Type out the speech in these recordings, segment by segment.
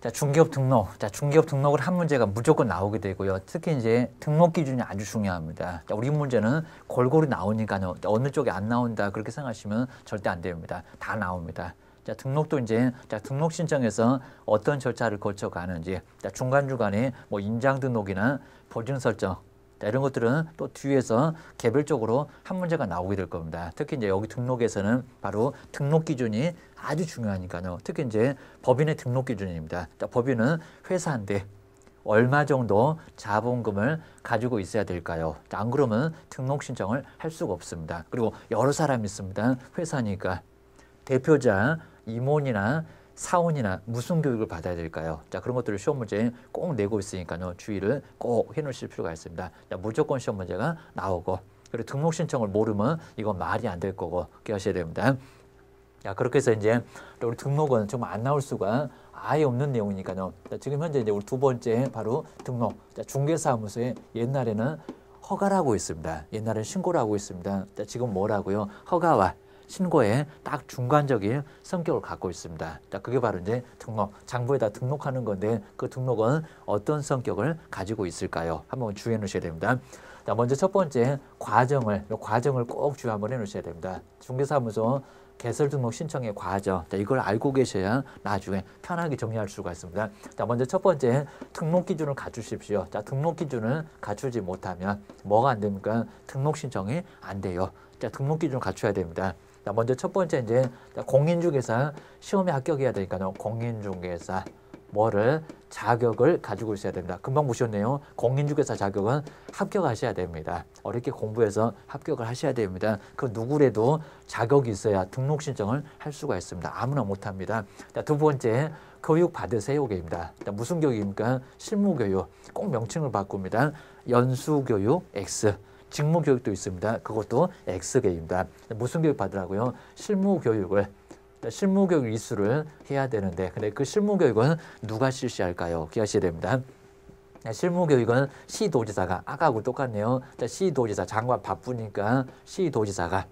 자, 중개업 등록. 자, 중개업 등록을 한 문제가 무조건 나오게 되고요. 특히 이제 등록 기준이 아주 중요합니다. 자, 우리 문제는 골고루 나오니까요. 어느 쪽에 안 나온다 그렇게 생각하시면 절대 안 됩니다. 다 나옵니다. 자, 등록도 이제 자, 등록 신청에서 어떤 절차를 거쳐 가는지, 자, 중간중간에 뭐 인장 등록이나 보증 설정, 자, 이런 것들은 또 뒤에서 개별적으로 한 문제가 나오게 될 겁니다. 특히 이제 여기 등록에서는 바로 등록 기준이 아주 중요하니까요. 특히 이제 법인의 등록 기준입니다. 자, 법인은 회사인데 얼마 정도 자본금을 가지고 있어야 될까요? 자, 안 그러면 등록 신청을 할 수가 없습니다. 그리고 여러 사람이 있습니다. 회사니까 대표자, 임원이나 사원이나 무슨 교육을 받아야 될까요? 자, 그런 것들을 시험 문제에 꼭 내고 있으니까요. 주의를 꼭 해놓으실 필요가 있습니다. 자, 무조건 시험 문제가 나오고, 그리고 등록 신청을 모르면 이건 말이 안 될 거고, 그렇게 하셔야 됩니다. 자, 그렇게 해서 이제 우리 등록은 정말 안 나올 수가 아예 없는 내용이니까요. 자, 지금 현재 이제 우리 두 번째 바로 등록. 자, 중개사무소에 옛날에는 허가라고 있습니다. 옛날에는 신고라고 있습니다. 자, 지금 뭐라고요? 허가와 신고에 딱 중간적인 성격을 갖고 있습니다. 자, 그게 바로 이제 등록, 장부에다 등록하는 건데 그 등록은 어떤 성격을 가지고 있을까요? 한번 주의해 놓으셔야 됩니다. 자, 먼저 첫 번째 이 과정을 꼭 주의 한번 해 놓으셔야 됩니다. 중개사무소 개설 등록 신청의 과정. 자, 이걸 알고 계셔야 나중에 편하게 정리할 수가 있습니다. 자, 먼저 첫 번째 등록 기준을 갖추십시오. 자, 등록 기준을 갖추지 못하면 뭐가 안 됩니까? 등록 신청이 안 돼요. 자, 등록 기준을 갖춰야 됩니다. 자, 먼저 첫 번째 이제 공인중개사 시험에 합격해야 되니까요. 공인중개사 뭐를 자격을 가지고 있어야 됩니다. 금방 보셨네요. 공인중개사 자격은 합격하셔야 됩니다. 어렵게 공부해서 합격을 하셔야 됩니다. 그 누구래도 자격이 있어야 등록 신청을 할 수가 있습니다. 아무나 못합니다. 자, 두 번째 교육 받으세요입니다. 무슨 교육입니까? 실무교육. 꼭 명칭을 바꿉니다. 연수교육 X. 직무교육도 있습니다. 그것도 X계입니다. 무슨 교육 받으라고요? 실무교육을. 실무교육 이수를 해야 되는데 근데 그 실무교육은 누가 실시할까요? 기하셔야 됩니다. 실무교육은 시도지사가 아까하고 똑같네요. 시도지사 장관 바쁘니까 시도지사가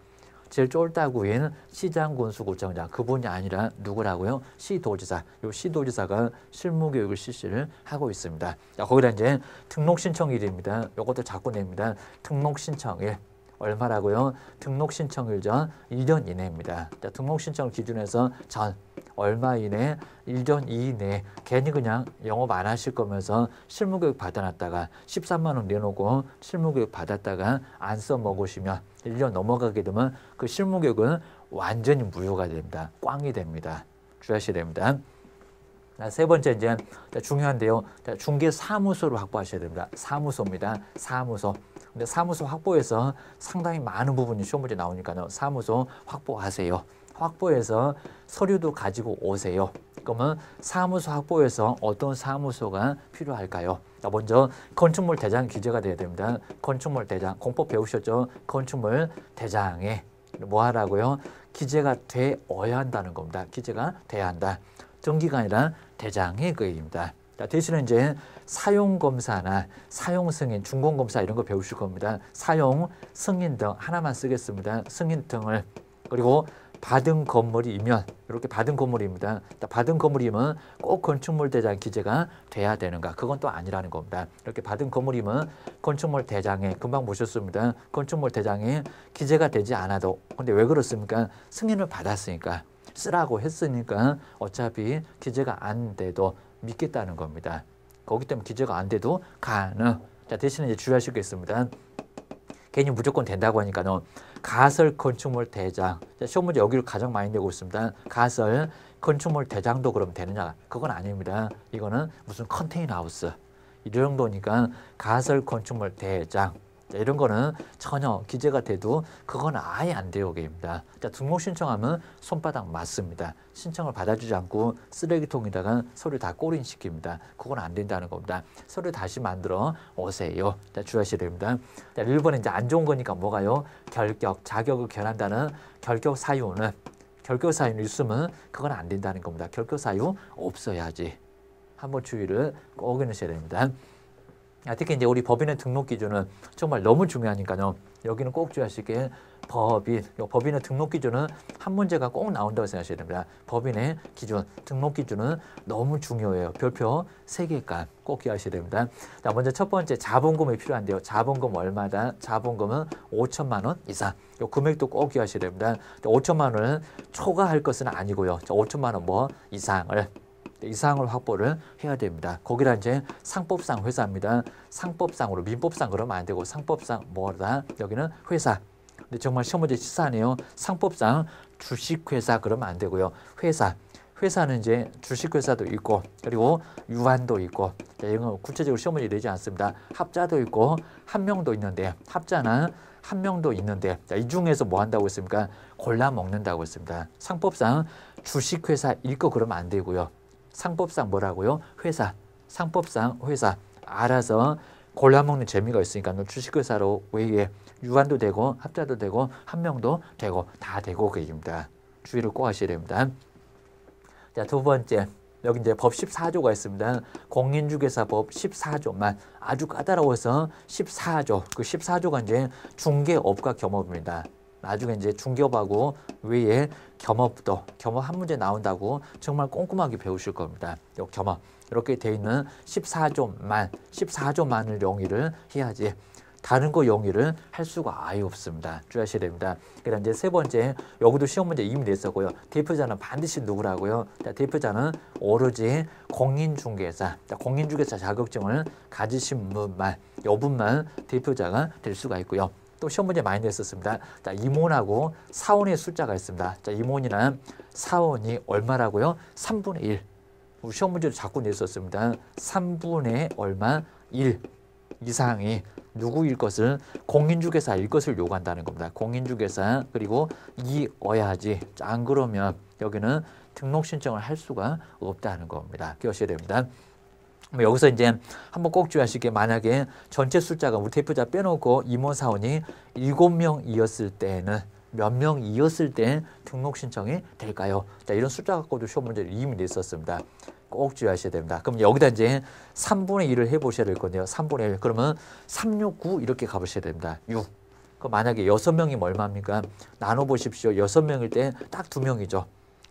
제일 쫄다구인 시장군수구청장 그분이 아니라 누구라고요? 시도지사. 요 시도지사가 실무교육을 실시를 하고 있습니다. 자, 거기다 이제 등록신청일입니다. 요것도 자꾸 냅니다. 등록신청일. 얼마라고요? 등록신청일 전 1년 이내입니다. 자, 등록신청을 기준해서 전 얼마 이내, 1년 이내 괜히 그냥 영업 안 하실 거면서 실무교육 받아놨다가 13만 원 내놓고 실무교육 받았다가 안 써먹으시면 1년 넘어가게 되면 그 실무교육은 완전히 무효가 됩니다. 꽝이 됩니다. 주의하셔야 됩니다. 자, 세 번째 이제 중요한데요. 자, 중개사무소를 확보하셔야 됩니다. 사무소입니다. 사무소. 근데 사무소 확보에서 상당히 많은 부분이 시험 문제 나오니까요. 사무소 확보하세요. 확보해서 서류도 가지고 오세요. 그러면 사무소 확보해서 어떤 사무소가 필요할까요? 자, 먼저 건축물 대장 기재가 돼야 됩니다. 건축물 대장. 공법 배우셨죠? 건축물 대장에 뭐 하라고요? 기재가 되어야 한다는 겁니다. 기재가 돼야 한다. 정기가 아니라 대장의 거입니다. 자, 대신에 이제 사용 검사나 사용 승인, 준공 검사 이런 거 배우실 겁니다. 사용 승인 등 하나만 쓰겠습니다. 승인 등을 그리고 받은 건물이면 이렇게 받은 건물입니다. 받은 건물이면 꼭 건축물 대장 기재가 돼야 되는가? 그건 또 아니라는 겁니다. 이렇게 받은 건물이면 건축물 대장에 금방 보셨습니다. 건축물 대장에 기재가 되지 않아도 근데 왜 그렇습니까? 승인을 받았으니까 쓰라고 했으니까 어차피 기재가 안 돼도 믿겠다는 겁니다. 거기 때문에 기재가 안 돼도 가능. 자, 대신에 이제 주의하실 게 있습니다. 괜히 무조건 된다고 하니까요. 가설 건축물 대장. 자, 시험 문제 여기를 가장 많이 내고 있습니다. 가설 건축물 대장도 그럼 되느냐? 그건 아닙니다. 이거는 무슨 컨테이너 하우스. 이 정도니까 가설 건축물 대장. 자, 이런 거는 전혀 기재가 돼도 그건 아예 안 돼요. 입니다. 자, 등록 신청하면 손바닥 맞습니다. 신청을 받아주지 않고 쓰레기통에다가 서류 다 꼬린시킵니다. 그건 안 된다는 겁니다. 서류 다시 만들어 오세요. 자, 주의하셔야 됩니다. 자, 1번은 이제 안 좋은 거니까 뭐가요? 결격, 자격을 결한다는 결격 사유는 있으면 그건 안 된다는 겁니다. 결격 사유 없어야지. 한번 주의를 꼭 해놓으셔야 됩니다. 특히 이제 우리 법인의 등록 기준은 정말 너무 중요하니까요. 여기는 꼭 주의하실 게 법인. 법인의 등록 기준은 한 문제가 꼭 나온다고 생각하셔야 됩니다. 법인의 기준, 등록 기준은 너무 중요해요. 별표 3개값 꼭 기억하셔야 됩니다. 자, 먼저 첫 번째 자본금이 필요한데요. 자본금 얼마다? 자본금은 5천만 원 이상. 요 금액도 꼭 기억하셔야 됩니다. 5천만 원은 초과할 것은 아니고요. 5천만 원 뭐 이상을 확보를 해야 됩니다. 거기다 이제 상법상 회사입니다. 상법상으로 민법상 그러면 안 되고 상법상 뭐다? 여기는 회사. 근데 정말 시험 문제 치사하네요. 상법상 주식회사 그러면 안 되고요. 회사는 이제 주식회사도 있고 그리고 유한도 있고 이건 구체적으로 시험 문제 내지 않습니다. 합자도 있고 한 명도 있는데 합자는 한 명도 있는데 이 중에서 뭐 한다고 했습니까? 골라 먹는다고 했습니다. 상법상 주식회사일 거 그러면 안 되고요. 상법상 뭐라고요? 회사. 상법상 회사. 알아서 골라먹는 재미가 있으니까 주식회사로 외에 유한도 되고 합자도 되고 한 명도 되고 다 되고 계십니다. 주의를 꼭 하셔야 됩니다. 자, 두 번째. 여기 이제 법 14조가 있습니다. 공인중개사법 14조만 아주 까다로워서 14조. 그 14조가 이제 중개업과 겸업입니다. 나중에 이제 중개업하고 외에 겸업 한 문제 나온다고 정말 꼼꼼하게 배우실 겁니다. 요 겸업 이렇게 돼 있는 14조만을 용의를 해야지 다른 거 용의를 할 수가 아예 없습니다. 주의하셔야 됩니다. 그다음 이제 세 번째 여기도 시험 문제 이미 냈었고요. 대표자는 반드시 누구라고요? 자, 대표자는 오로지 공인중개사, 공인중개사 자격증을 가지신 분만, 여분만 대표자가 될 수가 있고요. 또 시험 문제 많이 냈었습니다. 자, 임원하고 사원의 숫자가 있습니다. 자, 임원이나 사원이 얼마라고요? 3분의 1. 우리 시험 문제도 자꾸 냈었습니다. 3분의 얼마? 1 이상이 누구일 것을 공인중개사일 것을 요구한다는 겁니다. 공인중개사 그리고 이어야지. 안 그러면 여기는 등록 신청을 할 수가 없다는 겁니다. 기억하셔야 됩니다. 여기서 이제 한번 꼭 주의하실 게 만약에 전체 숫자가 우리 대표자 빼놓고 임원 사원이 7명이었을 때는 몇 명이었을 때 등록 신청이 될까요? 자, 이런 숫자 갖고도 시험 문제를 이미 냈었습니다. 꼭 주의하셔야 됩니다. 그럼 여기다 이제 3분의 1을 해보셔야 될 건데요. 3분의 1 그러면 369 이렇게 가보셔야 됩니다. 6. 그럼 만약에 6명이면 얼마입니까? 나눠보십시오. 6명일 때 딱 2명이죠.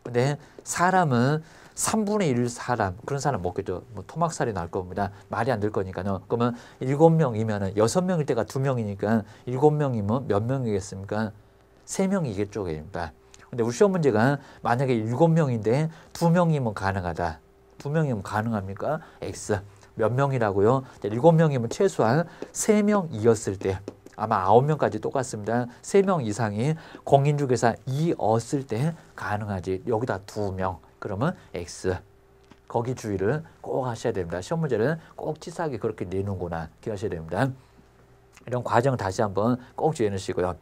근데 사람은 3분의 1 사람, 그런 사람 먹겠죠. 뭐 토막살이 날 겁니다. 말이 안 될 거니까요. 그러면 7명이면은 6명일 때가 2명이니까 7명이면 몇 명이겠습니까? 3명이겠죠. 근데 우리 시험 문제가 만약에 7명인데 2명이면 가능하다. 2명이면 가능합니까? X. 몇 명이라고요? 7명이면 최소한 3명이었을 때 아마 9명까지 똑같습니다. 3명 이상이 공인중개사이었을 때 가능하지. 여기다 2명. 그러면 X. 거기 주의를 꼭 하셔야 됩니다. 시험 문제는 꼭 치사하게 그렇게 내는구나. 기억하셔야 됩니다. 이런 과정 다시 한번 꼭 주의해 주시고요.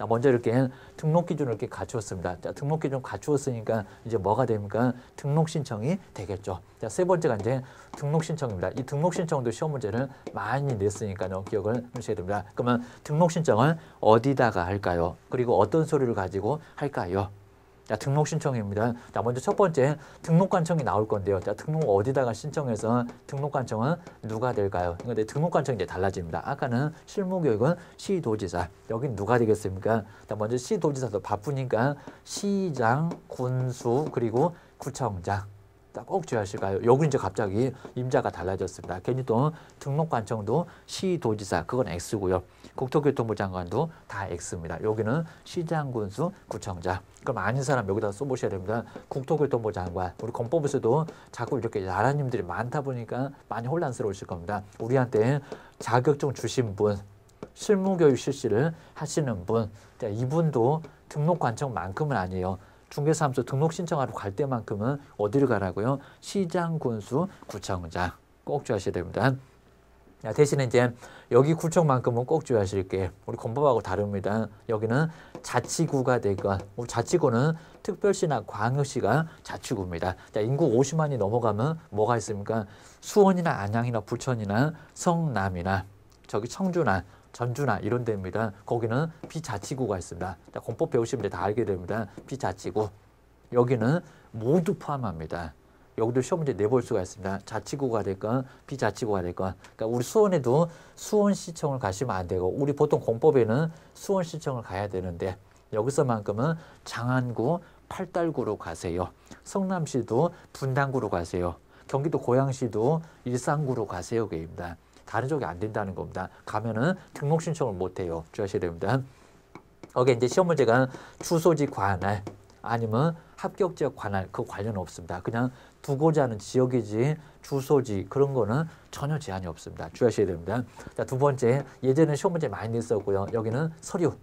먼저 이렇게 등록 기준을 이렇게 갖추었습니다. 자, 등록 기준 갖추었으니까 이제 뭐가 됩니까? 등록 신청이 되겠죠. 자, 세 번째가 이제 등록 신청입니다. 이 등록 신청도 시험 문제를 많이 냈으니까요. 기억을 하셔야 됩니다. 그러면 등록 신청을 어디다가 할까요? 그리고 어떤 서류를 가지고 할까요? 자, 등록 신청입니다. 자, 먼저 첫 번째 등록관청이 나올 건데요. 자, 등록 어디다가 신청해서 등록관청은 누가 될까요? 근데 등록관청이 이제 달라집니다. 아까는 실무교육은 시도지사. 여긴 누가 되겠습니까? 자, 먼저 시도지사도 바쁘니까 시장, 군수 그리고 구청장. 자, 꼭 주의하실까요? 여기 이제 갑자기 임자가 달라졌습니다. 괜히 또 등록관청도 시도지사 그건 X고요. 국토교통부 장관도 다 X입니다. 여기는 시장, 군수, 구청장. 그럼 아닌 사람 여기다 써보셔야 됩니다. 국토교통부 장관. 우리 건법에서도 자꾸 이렇게 나라님들이 많다 보니까 많이 혼란스러우실 겁니다. 우리한테 자격증 주신 분, 실무교육 실시를 하시는 분, 자, 이분도 등록관청만큼은 아니에요. 중개사무소 등록 신청하러 갈 때만큼은 어디를 가라고요? 시장, 군수, 구청장. 꼭 주의하셔야 됩니다. 자, 대신에 이제 여기 구청만큼은 꼭 주의하실 게 우리 건법하고 다릅니다. 여기는 자치구가 되건 우리 자치구는 특별시나 광역시가 자치구입니다. 자, 인구 50만이 넘어가면 뭐가 있습니까? 수원이나 안양이나 부천이나 성남이나 저기 청주나 전주나 이런 데입니다. 거기는 비자치구가 있습니다. 자, 건법 배우시면 다 알게 됩니다. 비자치구. 여기는 모두 포함합니다. 여기도 시험 문제 내볼 수가 있습니다. 자치구가 됐건 비자치구가 됐건. 그러니까 우리 수원에도 수원시청을 가시면 안 되고 우리 보통 공법에는 수원시청을 가야 되는데 여기서만큼은 장안구, 팔달구로 가세요. 성남시도 분당구로 가세요. 경기도 고양시도 일산구로 가세요. 그입니다. 다른 쪽이 안 된다는 겁니다. 가면은 등록 신청을 못 해요. 주의하셔야 됩니다. 여기 이제 시험 문제가 주소지 관할 아니면 합격 지역 관할 그 관련 없습니다. 그냥 두고자 하는 지역이지 주소지 그런 거는 전혀 제한이 없습니다. 주의하셔야 됩니다. 자, 두 번째 예전에 시험 문제 많이 냈었고요. 여기는 서류.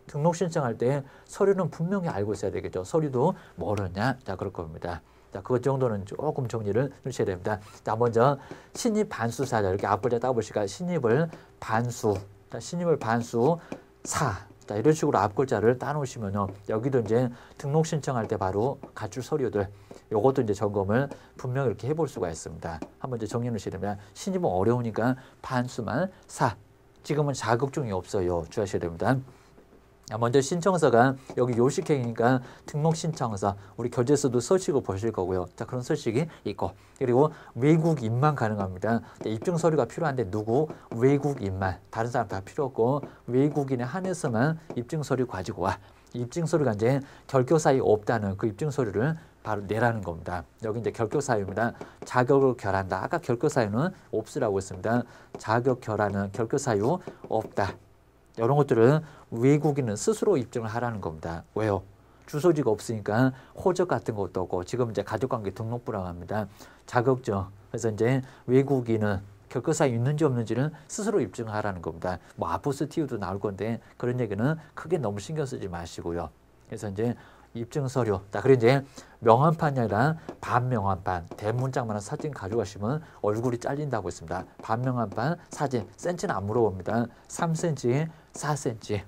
등록 신청할 때 서류는 분명히 알고 있어야 되겠죠. 서류도 뭐였냐? 자, 그럴 겁니다. 자, 그 정도는 조금 정리를 해주셔야 됩니다. 자, 먼저 신입 반수사자 이렇게 앞글자 따보실까요? 신입을 반수. 자, 신입을 반수 사. 자, 이런 식으로 앞글자를 따놓으시면요. 여기도 이제 등록 신청할 때 바로 갖출 서류들. 요것도 이제 점검을 분명히 이렇게 해볼 수가 있습니다. 한번 이제 정리해 놓으셔야 됩니다. 신입은 어려우니까 반수만 사. 지금은 자격증이 없어요. 주의하셔야 됩니다. 먼저 신청서가 여기 요식행위니까 등록 신청서 우리 교재에서도 서식을 보실 거고요. 자, 그런 서식이 있고 그리고 외국인만 가능합니다. 입증 서류가 필요한데 누구? 외국인만. 다른 사람 다 필요 없고 외국인에 한해서만 입증 서류 가지고 와. 입증 서류가 이제 결격 사유 없다는 그 입증 서류를 바로 내라는 겁니다. 여기 이제 결격 사유입니다. 자격을 결한다. 아까 결격 사유는 없으라고 했습니다. 자격 결하는 결격 사유 없다. 이런 것들은 외국인은 스스로 입증을 하라는 겁니다. 왜요? 주소지가 없으니까 호적 같은 것도 없고 지금 이제 가족관계 등록부라고 합니다. 자격증. 그래서 이제 외국인은 결격사유 있는지 없는지는 스스로 입증을 하라는 겁니다. 뭐 아포스티유도 나올 건데 그런 얘기는 크게 너무 신경 쓰지 마시고요. 그래서 이제 입증 서류. 자, 그리고 이제 명함판이 아니라 반명함판. 대문짝만한 사진 가져가시면 얼굴이 잘린다고 했습니다. 반명함판 사진. 센치는 안 물어봅니다. 3cm, 4cm.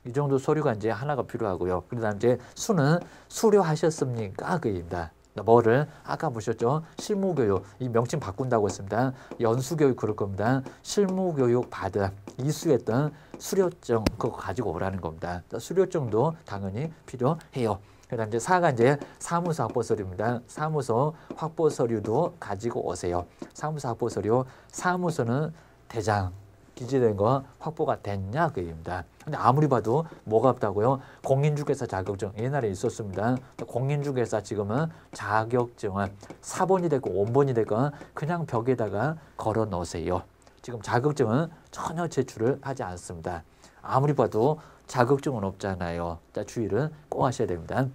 이 정도 서류가 이제 하나가 필요하고요. 그다음 이제 수는 수료하셨습니까? 그입니다. 뭐를 아까 보셨죠? 실무교육. 이 명칭 바꾼다고 했습니다. 연수교육 그럴 겁니다. 실무교육 받은 이수했던 수료증 그거 가지고 오라는 겁니다. 수료증도 당연히 필요해요. 그다음 이제 4가 이제 사무소 확보 서류입니다. 사무소 확보 서류도 가지고 오세요. 사무소 확보 서류. 사무소는 대장 기재된 거 확보가 됐냐 그입니다. 근데 아무리 봐도 뭐가 없다고요? 공인중개사 자격증 옛날에 있었습니다. 공인중개사 지금은 자격증은 4번이 됐고 5번이 됐건 그냥 벽에다가 걸어 놓으세요. 지금 자격증은 전혀 제출을 하지 않습니다. 아무리 봐도 자격증은 없잖아요. 자, 주의를 꼭 하셔야 됩니다.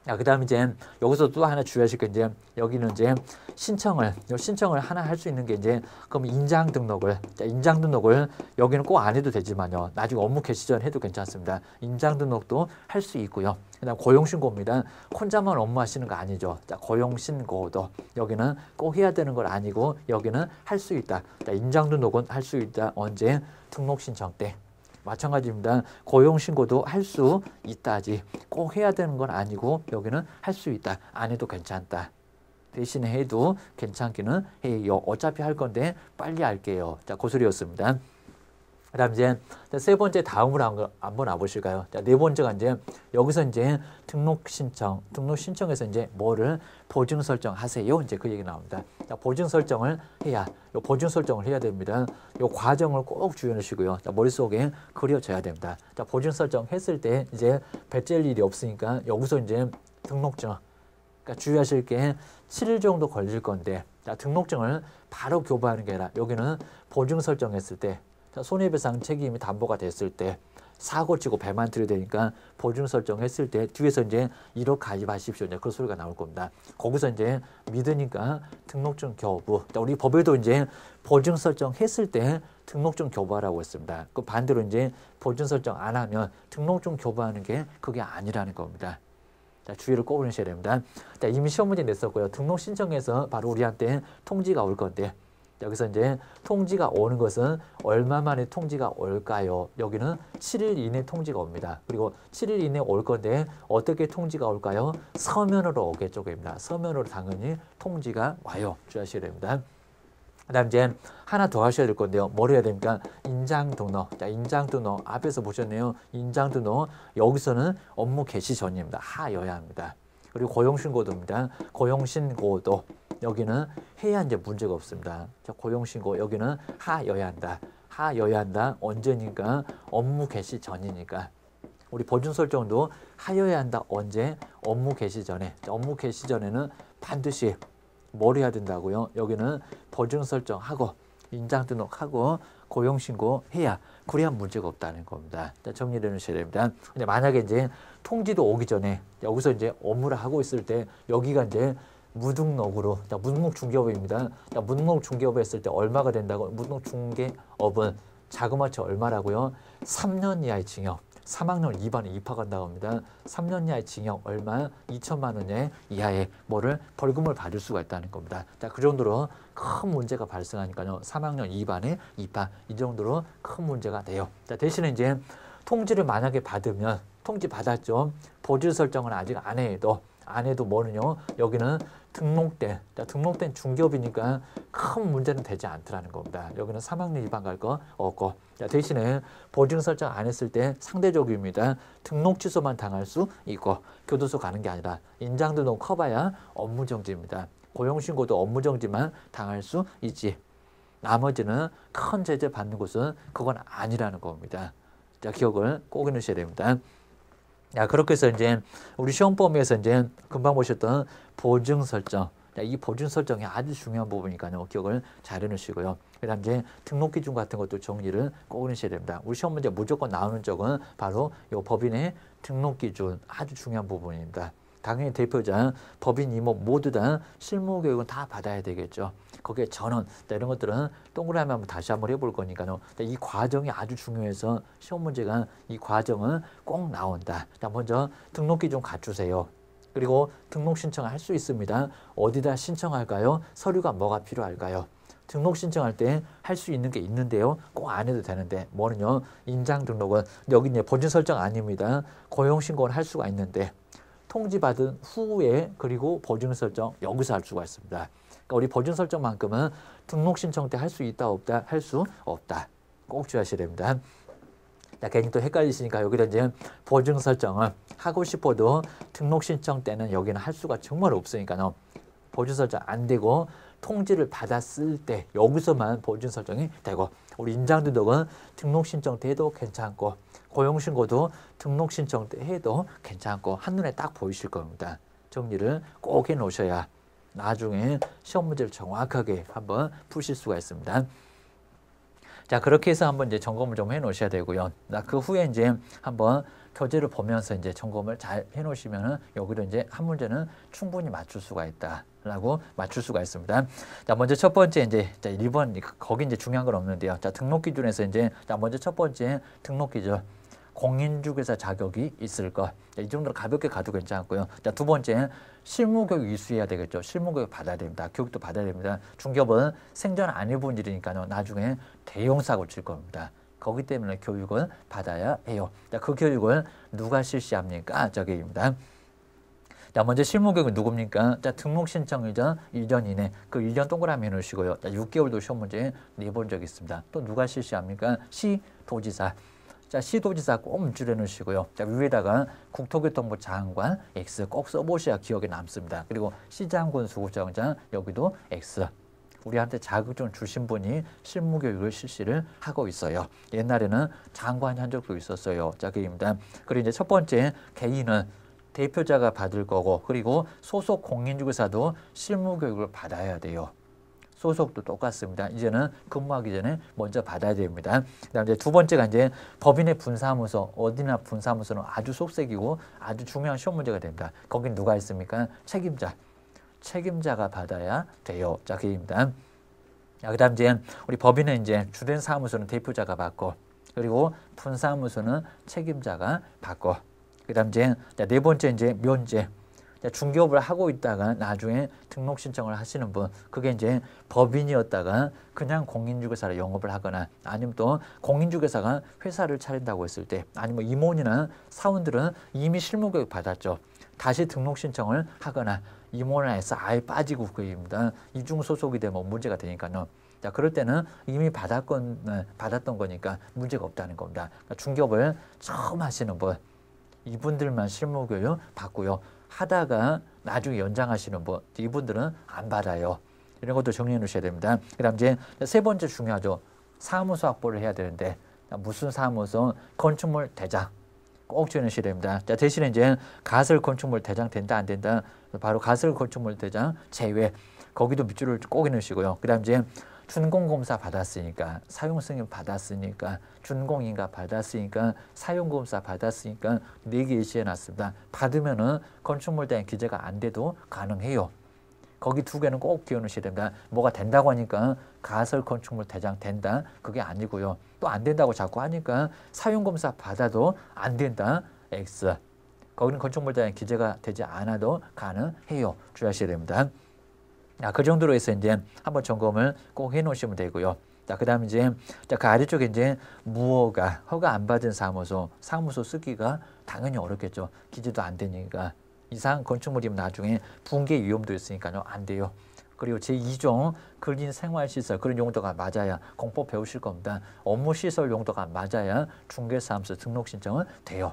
자, 그 다음 이제 여기서 또 하나 주의하실 게 이제 여기는 이제 신청을 하나 할 수 있는 게 이제 그럼 인장 등록을 자, 인장 등록을 여기는 꼭 안 해도 되지만요. 나중에 업무 개시 전 해도 괜찮습니다. 인장 등록도 할 수 있고요. 그다음 고용신고입니다. 혼자만 업무하시는 거 아니죠. 자, 고용신고도 여기는 꼭 해야 되는 건 아니고 여기는 할 수 있다. 자, 인장 등록은 할 수 있다. 언제? 등록 신청 때. 마찬가지입니다. 고용신고도 할 수 있다지 꼭 해야 되는 건 아니고 여기는 할 수 있다. 안 해도 괜찮다. 대신에 해도 괜찮기는 해요. 어차피 할 건데 빨리 할게요. 자, 고소리였습니다. 그 다음 이제 세 번째 다음으로 한번 와보실까요? 자, 네 번째가 이제 여기서 이제 등록 신청에서 이제 뭐를 보증 설정하세요. 이제 그 얘기 나옵니다. 자, 보증 설정을 해야 됩니다. 요 과정을 꼭 주의해 주시고요. 자, 머릿속에 그려져야 됩니다. 자, 보증 설정 했을 때 이제 배째일 일이 없으니까 여기서 이제 등록증. 그러니까 주의하실 게 7일 정도 걸릴 건데 자, 등록증을 바로 교부하는 게 아니라 여기는 보증 설정했을 때 손해배상 책임이 담보가 됐을 때 사고 치고 배만 들여대니까 보증 설정했을 때 뒤에서 이제 1억 가입하십시오. 이제 그 소리가 나올 겁니다. 거기서 이제 믿으니까 등록증 교부. 우리 법에도 이제 보증 설정했을 때 등록증 교부하라고 했습니다. 그 반대로 이제 보증 설정 안 하면 등록증 교부하는 게 그게 아니라는 겁니다. 자, 주의를 꼭 하셔야 됩니다. 자, 이미 시험 문제 냈었고요. 등록 신청해서 바로 우리한테 통지가 올 건데 여기서 이제 통지가 오는 것은 얼마 만에 통지가 올까요? 여기는 7일 이내 통지가 옵니다. 그리고 7일 이내 올 건데 어떻게 통지가 올까요? 서면으로 오겠죠. 서면으로 당연히 통지가 와요. 주의하셔야 됩니다. 그 다음 이제 하나 더 하셔야 될 건데요. 뭘 해야 됩니까? 인장 등록. 자, 인장 등록. 앞에서 보셨네요. 인장 등록. 여기서는 업무 개시 전입니다. 하여야 합니다. 그리고 고용신고도입니다. 고용신고도 여기는 해야 이제 문제가 없습니다. 자, 고용신고 여기는 하여야 한다. 하여야 한다. 언제니까 업무 개시 전이니까. 우리 보증 설정도 하여야 한다. 언제? 업무 개시 전에. 업무 개시 전에는 반드시 뭘 해야 된다고요? 여기는 보증 설정하고 인장 등록하고 고용 신고해야 그래야 문제가 없다는 겁니다. 정리를 해주셔야 됩니다. 근데 만약에 이제 통지도 오기 전에 여기서 이제 업무를 하고 있을 때 여기가 이제 무등록으로 무등록 중개업입니다. 무등록 중개업을 했을 때 얼마가 된다고? 무등록 중개업은 자그마치 얼마라고요? 3년 이하의 징역. 3학년 2반에 입학한다고 합니다. 3년 이하의 징역 얼마? 2천만 원 이하의 뭐를 벌금을 받을 수가 있다는 겁니다. 자, 그 정도로 큰 문제가 발생하니까요. 3학년 2반에 입학 이 정도로 큰 문제가 돼요. 자, 대신에 이제 통지를 만약에 받으면 통지 받았죠. 보질 설정은 아직 안 해도 뭐는요? 여기는 등록된 중개업이니까 큰 문제는 되지 않더라는 겁니다. 여기는 3학년 2반 갈 거 없고 대신에 보증 설정 안 했을 때 상대적입니다. 등록 취소만 당할 수 있고 교도소 가는 게 아니라 인장 등록 커봐야 업무 정지입니다. 고용신고도 업무 정지만 당할 수 있지. 나머지는 큰 제재 받는 곳은 그건 아니라는 겁니다. 자, 기억을 꼭 해놓으셔야 됩니다. 야, 그렇게 해서 이제 우리 시험 범위에서 이제 금방 보셨던 보증 설정. 자, 이 보증 설정이 아주 중요한 부분이니까요. 기억을 잘 해놓으시고요. 그 다음 이제 등록 기준 같은 것도 정리를 꼭 해놓으셔야 됩니다. 우리 시험 문제 무조건 나오는 쪽은 바로 이 법인의 등록 기준 아주 중요한 부분입니다. 당연히 대표자, 법인 이모 모두 다 실무 교육은 다 받아야 되겠죠. 거기에 전원 이런 것들은 동그라미 한번 다시 한번 해볼 거니까요. 이 과정이 아주 중요해서 시험 문제가 이 과정은 꼭 나온다. 자, 먼저 등록 기준 갖추세요. 그리고 등록 신청을 할 수 있습니다. 어디다 신청할까요? 서류가 뭐가 필요할까요? 등록 신청할 때 할 수 있는 게 있는데요. 꼭 안 해도 되는데 뭐는요? 인장 등록은 여기 이제 보증 설정 아닙니다. 고용 신고는 할 수가 있는데 통지받은 후에 그리고 보증 설정 여기서 할 수가 있습니다. 그러니까 우리 보증 설정만큼은 등록 신청 때 할 수 있다 없다? 할 수 없다. 꼭 주의하셔야 됩니다. 자, 괜히 또 헷갈리시니까 여기다 이제 보증 설정을 하고 싶어도 등록 신청 때는 여기는 할 수가 정말 없으니까요. 보증 설정 안 되고 통지를 받았을 때 여기서만 보증 설정이 되고 우리 인장 등록은 등록 신청 때 해도 괜찮고 고용신고도 등록 신청 때 해도 괜찮고 한눈에 딱 보이실 겁니다. 정리를 꼭 해놓으셔야 나중에 시험 문제를 정확하게 한번 푸실 수가 있습니다. 자, 그렇게 해서 한번 이제 점검을 좀 해놓으셔야 되고요. 그 후에 이제 한번 교재를 보면서 이제 점검을 잘 해놓으시면은 여기도 이제 한 문제는 충분히 맞출 수가 있다라고 맞출 수가 있습니다. 자, 먼저 첫 번째 이제 1번 거기 이제 중요한 건 없는데요. 자, 등록 기준에서 이제 먼저 첫 번째 등록 기준. 공인중개사 자격이 있을 것. 이 정도로 가볍게 가도 괜찮고요. 자, 두 번째 실무교육 이수해야 되겠죠. 실무교육 받아야 됩니다. 교육도 받아야 됩니다. 중개업은 생전 안 해본 일이니까요. 나중에 대형 사고 칠 겁니다. 거기 때문에 교육은 받아야 해요. 자, 그 교육을 누가 실시합니까? 저기입니다. 자, 먼저 실무교육은 누굽니까? 자, 등록 신청 이전 1년 이내. 그 1년 동그라미 해놓으시고요. 자, 6개월도 시험 문제 내본 적이 있습니다. 또 누가 실시합니까? 시도지사. 자, 시도지사 꼭 문줄해 놓으시고요. 자, 위에다가 국토교통부 장관 X 꼭 써보셔야 기억에 남습니다. 그리고 시장군 수급자원장 여기도 X. 우리한테 자격증 주신 분이 실무교육을 실시를 하고 있어요. 옛날에는 장관 한 적도 있었어요. 자, 그입니다. 그리고 이제 첫 번째 개인은 대표자가 받을 거고 그리고 소속 공인중개사도 실무교육을 받아야 돼요. 소속도 똑같습니다. 이제는 근무하기 전에 먼저 받아야 됩니다. 그다음 이제 두 번째가 이제 법인의 분사무소, 어디나 분사무소는 아주 속색이고 아주 중요한 시험 문제가 됩니다. 거긴 누가 있습니까? 책임자가 받아야 돼요. 자, 그입니다. 그다음 이제 우리 법인은 이제 주된 사무소는 대표자가 받고 그리고 분사무소는 책임자가 받고 그다음 이제 네 번째 이제 면제. 중개업을 하고 있다가 나중에 등록 신청을 하시는 분, 그게 이제 법인이었다가 그냥 공인중개사로 영업을 하거나 아니면 또 공인중개사가 회사를 차린다고 했을 때 아니면 임원이나 사원들은 이미 실무교육 받았죠. 다시 등록 신청을 하거나 임원에서 아예 빠지고 그입니다. 이중 소속이 되면 문제가 되니까요. 자, 그럴 때는 이미 받았던 거니까 문제가 없다는 겁니다. 그러니까 중개업을 처음 하시는 분, 이분들만 실무교육 받고요. 하다가 나중에 연장하시는 분, 이분들은 안 받아요. 이런 것도 정리해 놓으셔야 됩니다. 그다음 이제 세 번째 중요하죠. 사무소 확보를 해야 되는데 무슨 사무소? 건축물 대장 꼭 정해놓으셔야 됩니다. 자, 대신에 이제 가설 건축물 대장 된다 안 된다? 바로 가설 건축물 대장 제외. 거기도 밑줄을 꼭 해놓으시고요. 그다음 이제 준공검사 받았으니까 사용 승인 받았으니까 준공인가 받았으니까 사용검사 받았으니까 4개 일시해놨습니다. 받으면은 건축물 대행 기재가 안 돼도 가능해요. 거기 2개는 꼭 기억하셔야 됩니다. 뭐가 된다고 하니까 가설 건축물 대장 된다 그게 아니고요. 또 안 된다고 자꾸 하니까 사용검사 받아도 안 된다 X. 거기는 건축물 대행 기재가 되지 않아도 가능해요. 주의하셔야 됩니다. 자, 그 정도로 해서 이제 한번 점검을 꼭 해놓으시면 되고요. 자, 그다음 이제 그 아래쪽에 이제 무허가 허가 안 받은 사무소 쓰기가 당연히 어렵겠죠. 기재도 안 되니까 이상 건축물이면 나중에 붕괴 위험도 있으니까요 안 돼요. 그리고 제2종 근린 생활시설 그런 용도가 맞아야 공법 배우실 겁니다. 업무시설 용도가 맞아야 중개사무소 등록 신청은 돼요.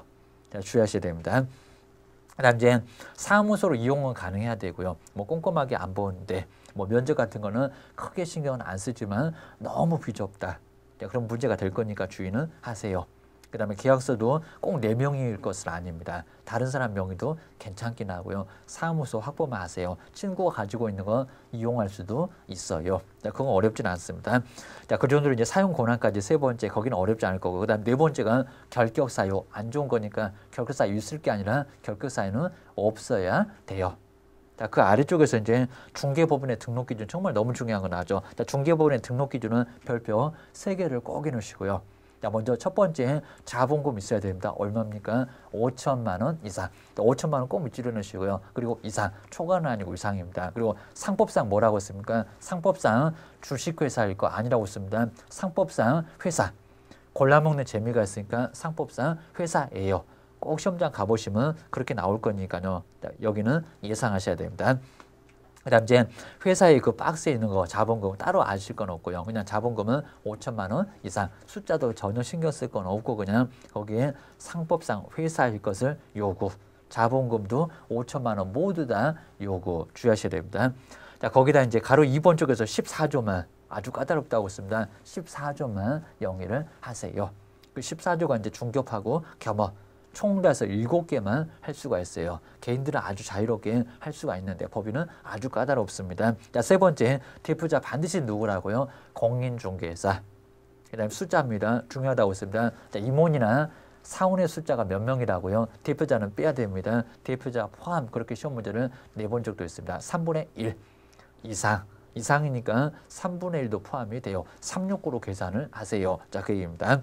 자, 주의하셔야 됩니다. 그다음 이제 사무소로 이용은 가능해야 되고요. 뭐 꼼꼼하게 안 보는데 뭐 면적 같은 거는 크게 신경은 안 쓰지만 너무 비좁다. 그런 문제가 될 거니까 주의는 하세요. 그다음에 계약서도 꼭 4명일 것은 아닙니다. 다른 사람 명의도 괜찮긴 하고요. 사무소 확보만 하세요. 친구가 가지고 있는 거 이용할 수도 있어요. 자, 그건 어렵진 않습니다. 자, 그 정도로 이제 사용 권한까지 세 번째 거기는 어렵지 않을 거고 그다음 네 번째가 결격 사유 안 좋은 거니까 결격 사유 있을 게 아니라 결격 사유는 없어야 돼요. 자, 그 아래쪽에서 이제 중개법원의 등록 기준 정말 너무 중요한 거 나죠. 자, 중개법원의 등록 기준은 별표 3개를 꼭 해놓으시고요. 자, 먼저 첫 번째 자본금 있어야 됩니다. 얼마입니까? 5천만 원 이상. 5천만 원 꼭 밑줄여 넣으시고요. 그리고 이상, 초과는 아니고 이상입니다. 그리고 상법상 뭐라고 했습니까? 상법상 주식회사일 거 아니라고 했습니다. 상법상 회사. 골라먹는 재미가 있으니까 상법상 회사예요. 꼭 시험장 가보시면 그렇게 나올 거니까요. 여기는 예상하셔야 됩니다. 그다음 이제 회사의 그 박스에 있는 거 자본금 따로 아실 건 없고요. 그냥 자본금은 5천만 원 이상 숫자도 전혀 신경 쓸 건 없고 그냥 거기에 상법상 회사일 것을 요구. 자본금도 5천만 원 모두 다 요구 주의하셔야 됩니다. 자, 거기다 이제 가로 2번 쪽에서 14조만 아주 까다롭다고 했습니다. 14조만 영위를 하세요. 그 14조가 이제 중개업하고 겸업 총 따서 7개만 할 수가 있어요. 개인들은 아주 자유롭게 할 수가 있는데 법인은 아주 까다롭습니다. 자, 세 번째 대표자 반드시 누구라고요? 공인중개사. 그다음 숫자입니다. 중요하다고 했습니다. 자, 임원이나 사원의 숫자가 몇 명이라고요? 대표자는 빼야 됩니다. 대표자 포함 그렇게 시험 문제를 내본 적도 있습니다. 3분의 1 이상이니까 3분의 1도 포함이 돼요. 369로 계산을 하세요. 자, 그 얘기입니다.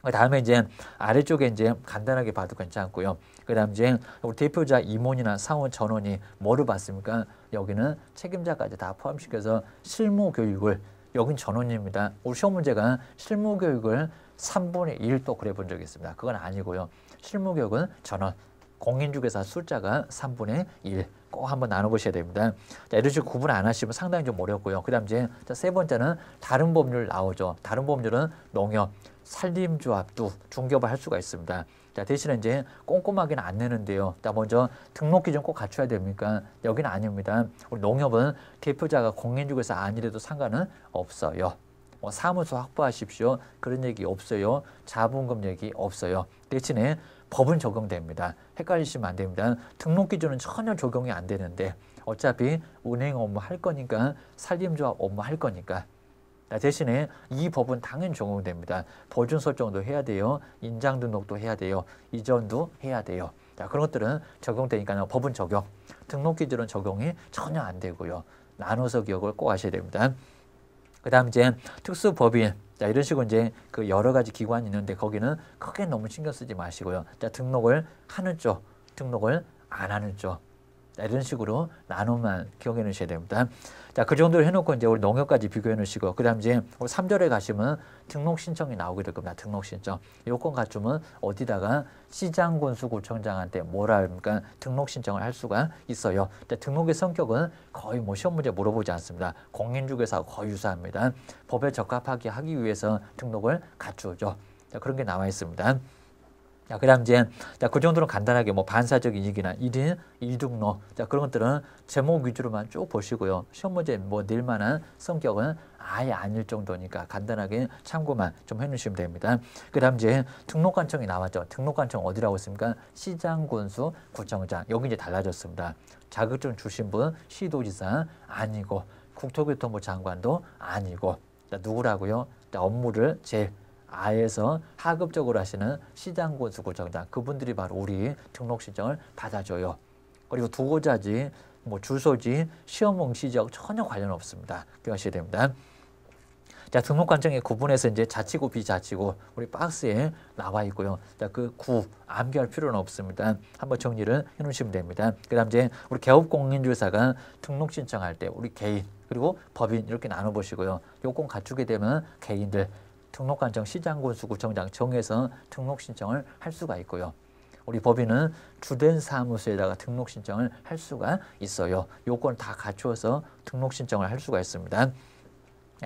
그 다음에 이제 아래쪽에 이제 간단하게 봐도 괜찮고요. 그 다음 이제 우리 대표자 임원이나 사원 전원이 뭐를 받습니까? 여기는 책임자까지 다 포함시켜서 실무 교육을 여긴 전원입니다. 우리 시험 문제가 실무 교육을 3분의 1도 그래 본 적이 있습니다. 그건 아니고요. 실무 교육은 전원. 공인중개사 숫자가 3분의 1. 꼭 한번 나눠보셔야 됩니다. 자, 이런 식으로 구분 안 하시면 상당히 좀 어렵고요. 그 다음 이제 세 번째는 다른 법률 나오죠. 다른 법률은 농협, 산림조합도 중개업을 할 수가 있습니다. 자, 대신에 이제 꼼꼼하게는 안 내는데요. 자, 먼저 등록 기준 꼭 갖춰야 됩니까? 여기는 아닙니다. 우리 농협은 대표자가 공인중개사 아니래도 상관은 없어요. 뭐 사무소 확보하십시오. 그런 얘기 없어요. 자본금 얘기 없어요. 대신에 법은 적용됩니다. 헷갈리시면 안 됩니다. 등록 기준은 전혀 적용이 안 되는데 어차피 은행 업무 할 거니까 산림조합 업무 할 거니까 대신에 이 법은 당연히 적용됩니다. 보증 설정도 해야 돼요. 인장 등록도 해야 돼요. 이전도 해야 돼요. 자, 그런 것들은 적용되니까요. 법은 적용. 등록 기준은 적용이 전혀 안 되고요. 나눠서 기억을 꼭 하셔야 됩니다. 그 다음 이제 특수법인. 자, 이런 식으로 이제 그 여러 가지 기관이 있는데 거기는 크게 너무 신경 쓰지 마시고요. 자, 등록을 하는 쪽, 등록을 안 하는 쪽. 자, 이런 식으로 나눠만 기억해 놓으셔야 됩니다. 자, 그 정도로 해놓고 이제 우리 농협까지 비교해 놓으시고, 그 다음 이제 우리 3절에 가시면 등록 신청이 나오게 될 겁니다. 등록 신청. 요건 갖추면 어디다가 시장군수구청장한테 뭐라 합니까? 등록 신청을 할 수가 있어요. 자, 등록의 성격은 거의 뭐 시험 문제 물어보지 않습니다. 공인중개사하고 거의 유사합니다. 법에 적합하게 하기 위해서 등록을 갖추죠. 자, 그런 게 나와 있습니다. 자, 그다음 이제 그 정도는 간단하게 뭐 반사적 이익이나 1인 1등록 자 그런 것들은 제목 위주로만 쭉 보시고요. 시험 문제 뭐 낼 만한 성격은 아예 아닐 정도니까 간단하게 참고만 좀 해주시면 됩니다. 그다음 이제 등록관청이 나왔죠. 등록관청 어디라고 했습니까? 시장, 군수, 구청장 여기 이제 달라졌습니다. 자격증 주신 분 시도지사 아니고 국토교통부 장관도 아니고 자, 누구라고요? 자, 업무를 제일 아에서 하급적으로 하시는 시장, 군수, 구청장 그분들이 바로 우리 등록 신청을 받아줘요. 그리고 두고자지, 뭐 주소지, 시험 응시 지역 전혀 관련 없습니다. 기억하셔야 됩니다. 자, 등록관청에 구분해서 이제 자치구, 비자치구 우리 박스에 나와 있고요. 자, 그 구 암기할 필요는 없습니다. 한번 정리를 해놓으시면 됩니다. 그다음 이제 우리 개업공인중개사가 등록 신청할 때 우리 개인 그리고 법인 이렇게 나눠 보시고요. 요건 갖추게 되면 개인들 등록관청 시장, 군수, 구청장 정해서 등록 신청을 할 수가 있고요. 우리 법인은 주된 사무소에다가 등록 신청을 할 수가 있어요. 요건 다 갖추어서 등록 신청을 할 수가 있습니다.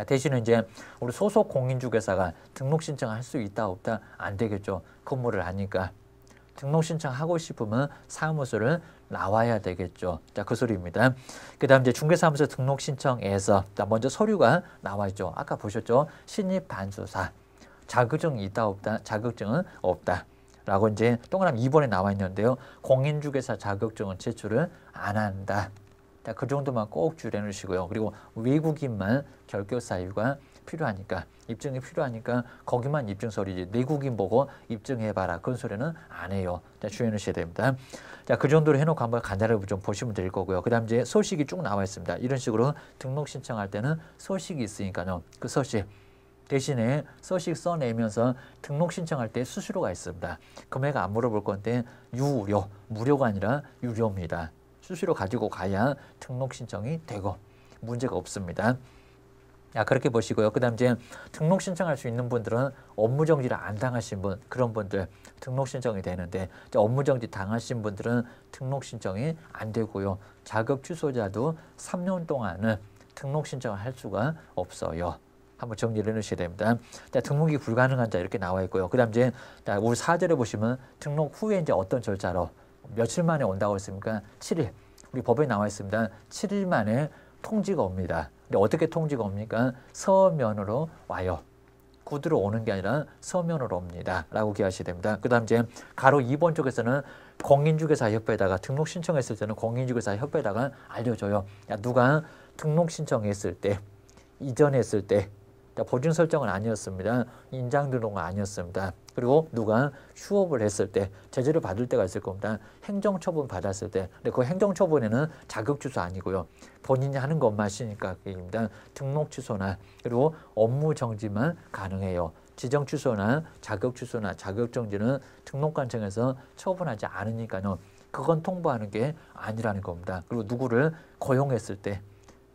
대신에 이제 우리 소속 공인중개사가 등록 신청을 할 수 있다 없다 안 되겠죠. 근무를 하니까. 등록 신청하고 싶으면 사무소를 나와야 되겠죠. 자, 그 소리입니다. 그 다음 이제 중개사무소 등록 신청에서 자, 먼저 서류가 나와 있죠. 아까 보셨죠? 신입 반수사. 자격증이 있다 없다? 자격증은 없다. 라고 이제 동그라미 2번에 나와 있는데요. 공인중개사 자격증은 제출을 안 한다. 자, 그 정도만 꼭 줄여 놓으시고요. 그리고 외국인만 결격 사유가 필요하니까 입증이 필요하니까 거기만 입증 서류지 내국인 보고 입증해봐라 그런 소리는 안 해요. 자, 주의해 놓으셔야 됩니다. 자, 그 정도로 해놓고 한번 간단하게 좀 보시면 될 거고요. 그 다음 이제 소식이 쭉 나와 있습니다. 이런 식으로 등록 신청할 때는 소식이 있으니까요. 그 소식 대신에 소식 써내면서 등록 신청할 때 수수료가 있습니다. 금액 안 물어볼 건데 유료, 무료가 아니라 유료입니다. 수수료 가지고 가야 등록 신청이 되고 문제가 없습니다. 야, 그렇게 보시고요. 그 다음 이제 등록 신청할 수 있는 분들은 업무정지를 안 당하신 분, 그런 분들 등록 신청이 되는데 업무정지 당하신 분들은 등록 신청이 안 되고요. 자격 취소자도 3년 동안은 등록 신청을 할 수가 없어요. 한번 정리를 해놓으셔야 됩니다. 자, 등록이 불가능한 자 이렇게 나와 있고요. 그 다음 이제 우리 4절에 보시면 등록 후에 이제 어떤 절차로 며칠 만에 온다고 했습니까? 7일. 우리 법에 나와 있습니다. 7일 만에 통지가 옵니다. 근데 어떻게 통지가 옵니까? 서면으로 와요. 구두로 오는 게 아니라 서면으로 옵니다. 라고 기억하셔야 됩니다. 그 다음 이제 가로 2번 쪽에서는 공인중개사협회에다가 등록 신청했을 때는 공인중개사협회에다가 알려줘요. 야, 누가 등록 신청했을 때, 이전에 했을 때 보증 설정은 아니었습니다. 인장 등록은 아니었습니다. 그리고 누가 휴업을 했을 때 제재를 받을 때가 있을 겁니다. 행정처분 받았을 때. 근데 그 행정처분에는 자격 취소 아니고요. 본인이 하는 것만 하시니까 그입니다. 등록 취소나 그리고 업무 정지만 가능해요. 지정 취소나 자격 취소나 자격 정지는 등록관청에서 처분하지 않으니까요. 그건 통보하는 게 아니라는 겁니다. 그리고 누구를 고용했을 때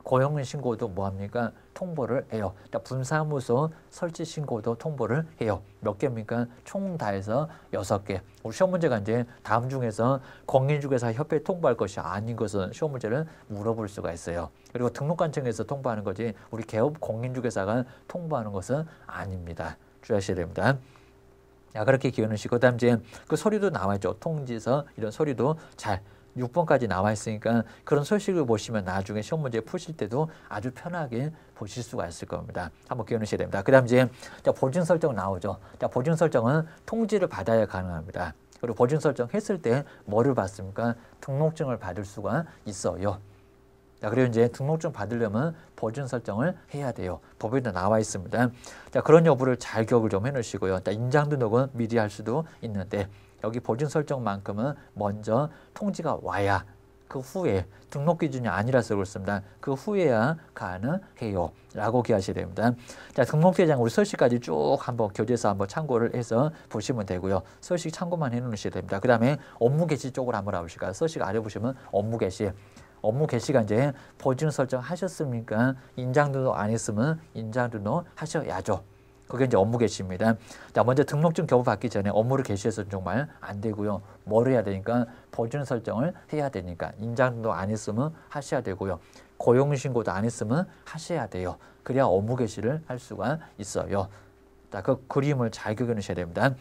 고용 신고도 뭐합니까? 통보를 해요. 분사무소 설치 신고도 통보를 해요. 몇 개입니까? 총 다 해서 6개. 우리 시험 문제가 이제 다음 중에서 공인중개사 협회 통보할 것이 아닌 것은 시험 문제를 물어볼 수가 있어요. 그리고 등록관청에서 통보하는 거지 우리 개업 공인중개사가 통보하는 것은 아닙니다. 주의하셔야 됩니다. 자, 그렇게 기억해 놓으시고 그다음 이제 그 서류도 나와 있죠. 통지서 이런 서류도 잘 6번까지 나와 있으니까 그런 소식을 보시면 나중에 시험 문제 푸실 때도 아주 편하게 보실 수가 있을 겁니다. 한번 기억해 놓으셔야 됩니다. 그 다음 이제 보증 설정 나오죠. 자, 보증 설정은 통지를 받아야 가능합니다. 그리고 보증 설정 했을 때 뭐를 받습니까? 등록증을 받을 수가 있어요. 자, 그리고 이제 등록증 받으려면 보증 설정을 해야 돼요. 법에도 나와 있습니다. 자, 그런 여부를 잘 기억을 좀 해 놓으시고요. 인장 등록은 미리 할 수도 있는데 여기 보증 설정만큼은 먼저 통지가 와야 그 후에 등록 기준이 아니라서 그렇습니다. 그 후에야 가능해요. 라고 기억하셔야 됩니다. 자, 등록대장 우리 서식까지 쭉 한번 교재에서 한번 참고를 해서 보시면 되고요. 서식 참고만 해 놓으셔야 됩니다. 그 다음에 업무 개시 쪽으로 한번 알아보실까요? 서식 아래 보시면 업무 개시. 업무 개시가 이제 보증 설정 하셨습니까? 인장 등록 안 했으면 인장 등록 하셔야죠. 그게 이제 업무 개시입니다. 자, 먼저 등록증 교부 받기 전에 업무를 개시해서는 정말 안 되고요. 뭘 해야 되니까 보증 설정을 해야 되니까 인장 등록 안 했으면 하셔야 되고요. 고용신고도 안 했으면 하셔야 돼요. 그래야 업무 개시를 할 수가 있어요. 자, 그 그림을 잘 그려 놓으셔야 됩니다.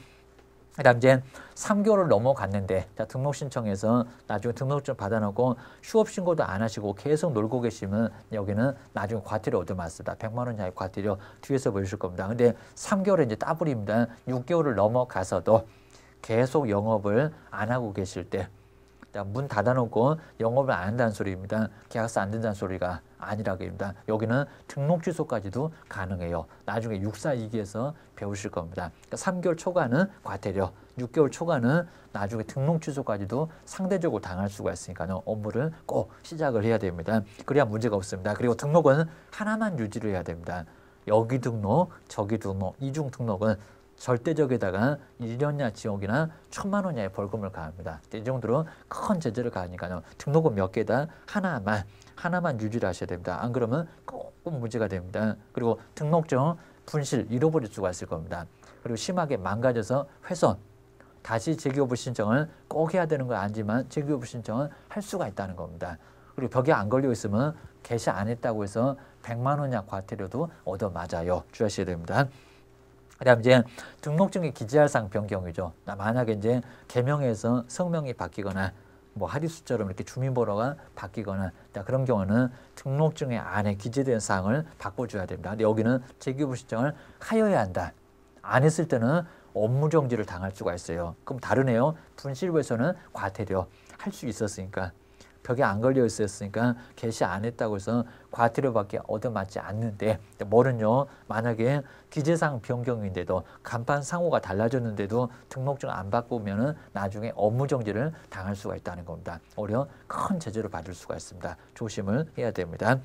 그다음 이제 3개월을 넘어갔는데 자, 등록 신청해서 나중에 등록증 받아놓고 휴업 신고도 안 하시고 계속 놀고 계시면 여기는 나중에 과태료 얻어맞습니다. 100만 원 이하의 과태료 뒤에서 보실 겁니다. 근데 3개월에 이제 따블입니다. 6개월을 넘어가서도 계속 영업을 안 하고 계실 때 문 닫아놓고 영업을 안 한다는 소리입니다. 계약서 안 된다는 소리가 아니라고입니다. 여기는 등록 취소까지도 가능해요. 나중에 642기에서 배우실 겁니다. 그러니까 3개월 초과는 과태료, 6개월 초과는 나중에 등록 취소까지도 상대적으로 당할 수가 있으니까요. 업무를 꼭 시작을 해야 됩니다. 그래야 문제가 없습니다. 그리고 등록은 하나만 유지를 해야 됩니다. 여기 등록, 저기 등록, 이중 등록은 절대적에다가 1년이나 지옥이나 1,000만 원 이하의 벌금을 가합니다. 이 정도로 큰 제재를 가하니까요. 등록은 몇 개다 하나만 유지를 하셔야 됩니다. 안 그러면 꼭 문제가 됩니다. 그리고 등록증 분실 잃어버릴 수가 있을 겁니다. 그리고 심하게 망가져서 훼손 다시 재기여부 신청을 꼭 해야 되는 건 아니지만 재기여부 신청을 할 수가 있다는 겁니다. 그리고 벽에 안 걸려 있으면 개시 안 했다고 해서 100만 원 이하 과태료도 얻어맞아요. 주의하셔야 됩니다. 그다음 이제 등록증의 기재할 사항 변경이죠. 만약에 이제 개명해서 성명이 바뀌거나 뭐 하리수처럼 이렇게 주민번호가 바뀌거나 그런 경우는 등록증의 안에 기재된 사항을 바꿔줘야 됩니다. 근데 여기는 재기여부 신청을 하여야 한다. 안 했을 때는 업무 정지를 당할 수가 있어요. 그럼 다르네요. 분실부에서는 과태료 할 수 있었으니까. 벽에 안 걸려 있었으니까 개시 안 했다고 해서 과태료밖에 얻어맞지 않는데 뭐는요. 만약에 기재사항 변경인데도 간판 상호가 달라졌는데도 등록증 안 바꾸면은 나중에 업무정지를 당할 수가 있다는 겁니다. 오히려 큰 제재를 받을 수가 있습니다. 조심을 해야 됩니다.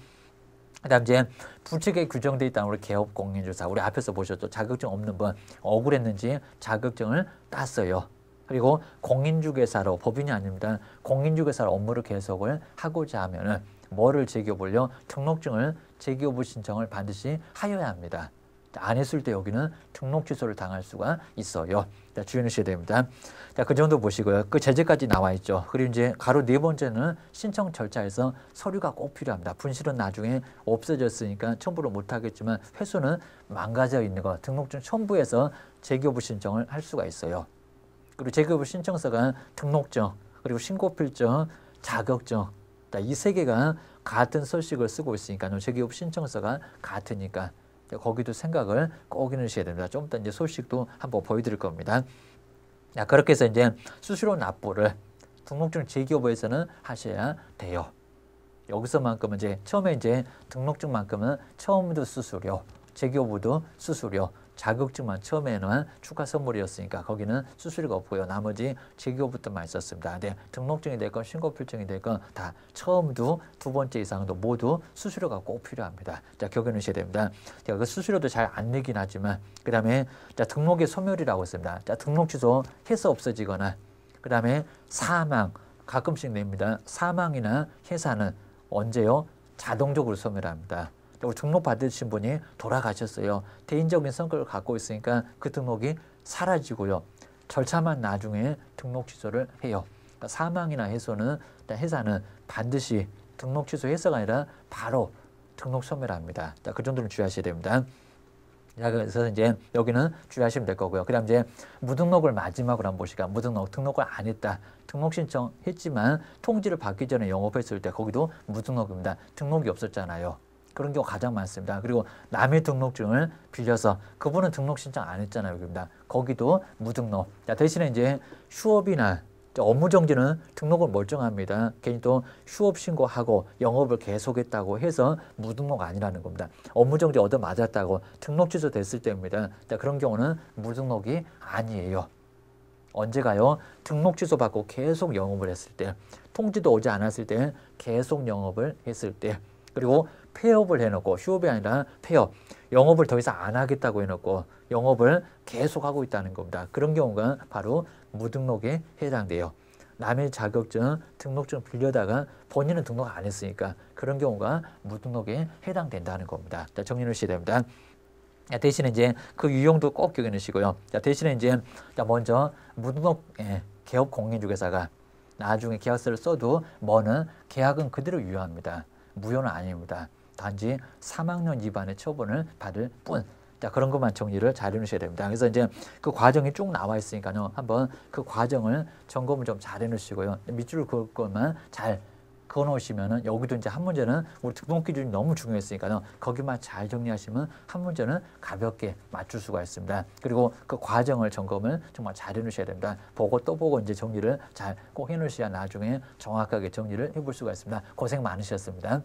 그다음 이제 부책에 규정되어 있다는 우리 개업공인중개사 우리 앞에서 보셨죠. 자격증 없는 분 억울했는지 자격증을 땄어요. 그리고 공인중개사로 법인이 아닙니다. 공인중개사로 업무를 계속을 하고자 하면은 뭐를 재기여부를요? 등록증을 재기여부 신청을 반드시 하여야 합니다. 안 했을 때 여기는 등록 취소를 당할 수가 있어요. 자, 주의하셔야 됩니다. 자, 그 정도 보시고요. 그 제재까지 나와 있죠. 그리고 이제 가로 네 번째는 신청 절차에서 서류가 꼭 필요합니다. 분실은 나중에 없어졌으니까 첨부를 못 하겠지만 훼손은 망가져 있는 거 등록증 첨부해서 재기여부 신청을 할 수가 있어요. 그리고 재기여부 신청서가 등록증, 그리고 신고필증, 자격증 이 세 개가 같은 서식을 쓰고 있으니까요. 재기여부 신청서가 같으니까 거기도 생각을 꼭 해주셔야 됩니다. 좀 이따 이제 소식도 한번 보여드릴 겁니다. 자, 그렇게 해서 이제 수수료 납부를 등록증 재기여부에서는 하셔야 돼요. 여기서만큼은 이제 처음에 이제 등록증만큼은 처음부터 수수료, 재기여부도 수수료, 자격증만 처음에는 추가 선물이었으니까 거기는 수수료가 없고요. 나머지 재기여부터만 있었습니다. 근데 등록증이 됐건 신고필증이 됐건 다 처음도 두 번째 이상도 모두 수수료가 꼭 필요합니다. 자, 기억해 놓으셔야 됩니다. 자, 그 수수료도 잘 안 내긴 하지만 그 다음에 등록의 소멸이라고 했습니다. 자, 등록 취소 해서 없어지거나 그 다음에 사망 가끔씩 냅니다. 사망이나 해사는 언제요? 자동적으로 소멸합니다. 등록 받으신 분이 돌아가셨어요. 개인적인 성격을 갖고 있으니까 그 등록이 사라지고요. 절차만 나중에 등록 취소를 해요. 그러니까 사망이나 해사는 반드시 등록 취소 해서가 아니라 바로 등록 소멸합니다. 자, 그 정도는 주의하셔야 됩니다. 자, 그래서 이제 여기는 주의하시면 될 거고요. 그 다음 이제 무등록을 마지막으로 한번 보시까 등록을 안 했다. 등록 신청했지만 통지를 받기 전에 영업했을 때 거기도 무등록입니다. 등록이 없었잖아요. 그런 경우 가장 많습니다. 그리고 남의 등록증을 빌려서 그분은 등록 신청 안 했잖아요. 여기입니다. 거기도 무등록. 자, 대신에 이제 휴업이나 업무정지는 등록은 멀쩡합니다. 괜히 또 휴업 신고하고 영업을 계속했다고 해서 무등록 아니라는 겁니다. 업무정지 얻어맞았다고 등록 취소됐을 때입니다. 자, 그런 경우는 무등록이 아니에요. 언제가요? 등록 취소받고 계속 영업을 했을 때, 통지도 오지 않았을 때 계속 영업을 했을 때, 그리고 폐업을 해놓고 휴업이 아니라 폐업, 영업을 더 이상 안 하겠다고 해놓고 영업을 계속하고 있다는 겁니다. 그런 경우가 바로 무등록에 해당돼요. 남의 자격증, 등록증 빌려다가 본인은 등록 안 했으니까 그런 경우가 무등록에 해당된다는 겁니다. 자, 정리해 주셔야 됩니다. 대신에 이제 그 유형도 꼭 기억해 놓으시고요. 자, 대신에 이제 먼저 무등록 개업 공인중개사가 나중에 계약서를 써도 뭐는 계약은 그대로 유효합니다. 무효는 아닙니다. 단지 3학년 위반의 처분을 받을 뿐 자, 그런 것만 정리를 잘 해놓으셔야 됩니다. 그래서 이제 그 과정이 쭉 나와 있으니까요. 한번 그 과정을 점검을 좀 잘 해놓으시고요. 밑줄을 그을 것만 잘 그어놓으시면은 여기도 이제 한 문제는 우리 등록 기준이 너무 중요했으니까요. 거기만 잘 정리하시면 한 문제는 가볍게 맞출 수가 있습니다. 그리고 그 과정을 점검을 정말 잘 해놓으셔야 됩니다. 보고 또 보고 이제 정리를 잘 꼭 해놓으셔야 나중에 정확하게 정리를 해볼 수가 있습니다. 고생 많으셨습니다.